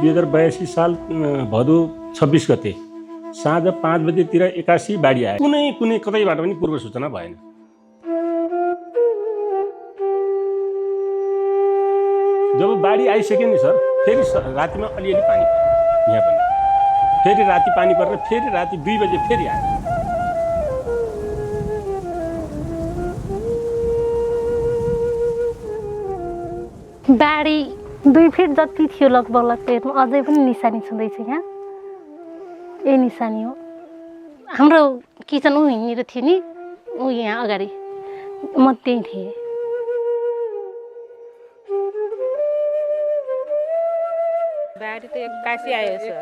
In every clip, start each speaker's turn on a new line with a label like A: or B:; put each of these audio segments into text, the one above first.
A: 2082 साल भदौ 26 गते साँझ 5 बजेतिर 81 बाढी आयो। कुनै कतैबाट पनि पूर्व सूचना भएन। जब बाढी आइसक्यो नि सर, फेरि रातिमा अलिअलि पानी पर्यो यहाँ पनि। फेरि राति पानी परेर फेरि राति 2 बजे फेरि आयो।
B: बाढी 2 फिट जति थियो लगभग पेटमा, अझै पनि निशानी छँदैछ यहाँ। यही निशानी हो। हाम्रो किचन यहीँनिर थियो नि, यहाँ अगाडि म त्यहीँ थिएँ।
C: बाढी त एक्कासी आयो सर।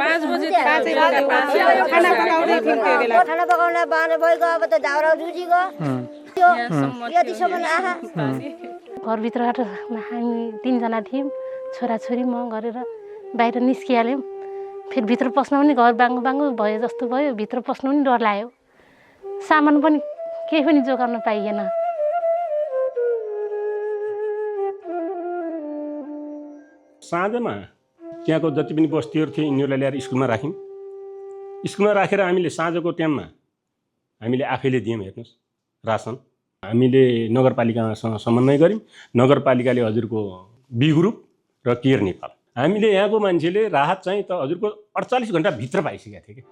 C: 5 बजे खाना पकाउँदै थियौँ त्यो बेला।
D: खाना पकाउन बाँध भइगयो, अब त दाउरा जुझी गयो। यतिसम्म आहा।
B: घरभित्रबाट हामी 3 जना थियौँ, छोराछोरी म गरेर बाहिर निस्किहाल्यौँ। फेरि भित्र पस्न पनि घर बाङ्गो बाङ्गो भयो जस्तो भयो, भित्र पस्नु पनि डर लाग्यो। सामान पनि केही पनि जोगाउन पाइएन।
A: साँझमा त्यहाँको जति पनि बस्तीहरू थिए यिनीहरूलाई ल्याएर स्कुलमा राख्यौँ। स्कुलमा राखेर हामीले साँझको टाइममा हामीले आफैले दियौँ। हेर्नुहोस्, रासन हामीले नगरपालिकासँग समन्वय गऱ्यौँ। नगरपालिकाले हजुरको बी ग्रुप र केयर नेपाल, हामीले यहाँको मान्छेले राहत चाहिँ त हजुरको 48 घन्टाभित्र पाइसकेका थिए कि।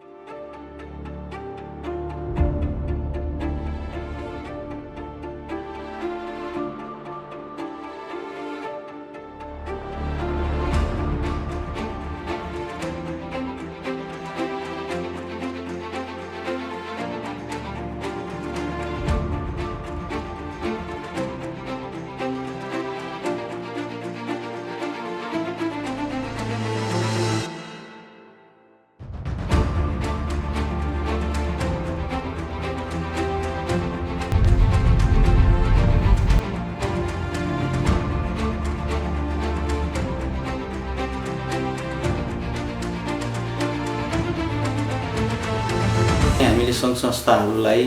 E: हामीले सङ्घ संस्थाहरूलाई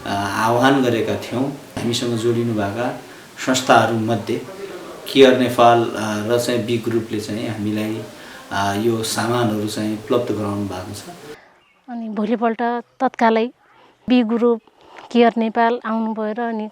E: आह्वान गरेका थियौँ। हामीसँग जोडिनु भएका संस्थाहरूमध्ये केयर नेपाल र चाहिँ बी ग्रुपले चाहिँ हामीलाई यो सामानहरू चाहिँ उपलब्ध गराउनु भएको छ।
B: अनि भोलिपल्ट तत्कालै बी ग्रुप केयर नेपाल आउनुभयो र अनि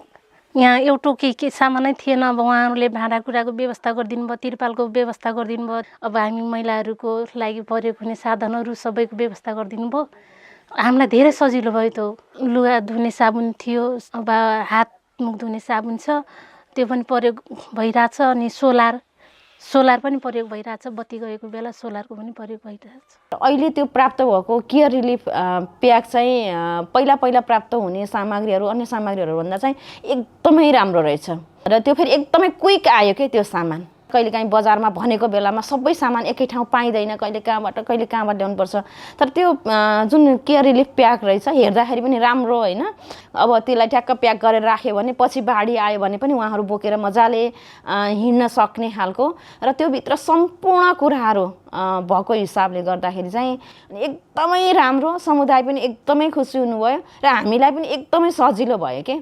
B: यहाँ एउटा केही सामानै थिएन। अब उहाँहरूले भाँडाकुँडाको व्यवस्था गरिदिनु भयो, तिरपालको व्यवस्था गरिदिनु भयो। अब हामी महिलाहरूको लागि प्रयोग हुने साधनहरू सबैको व्यवस्था गरिदिनु भयो। हामीलाई धेरै सजिलो भयो। त लुगा धुने साबुन थियो, अब हात मुख धुने साबुन छ, त्यो पनि प्रयोग भइरहेछ। अनि सोलर पनि प्रयोग भइरहेछ। बत्ती गएको बेला सोलरको पनि प्रयोग भइरहेछ।
F: अहिले त्यो प्राप्त भएको केयर रिलिफ प्याक चाहिँ पहिला प्राप्त हुने सामग्रीहरू अन्य सामग्रीहरूभन्दा चाहिँ एकदमै राम्रो रहेछ। र त्यो फेरि एकदमै क्विक आयो के त्यो सामान। कहिलेकाहीँ बजारमा भनेको बेलामा सबै सामान एकै ठाउँ पाइँदैन, कहिले कहाँबाट ल्याउनुपर्छ। तर त्यो जुन केयर रिलिफ प्याक रहेछ हेर्दाखेरि पनि राम्रो होइन। अब त्यसलाई ठ्याक्क प्याक गरेर राख्यो भने पछि बाढी आयो भने पनि उहाँहरू बोकेर मजाले हिँड्न सक्ने खालको र त्योभित्र सम्पूर्ण कुराहरू भएको हिसाबले गर्दाखेरि चाहिँ एकदमै राम्रो। समुदाय पनि एकदमै खुसी हुनुभयो र हामीलाई पनि एकदमै सजिलो भयो के।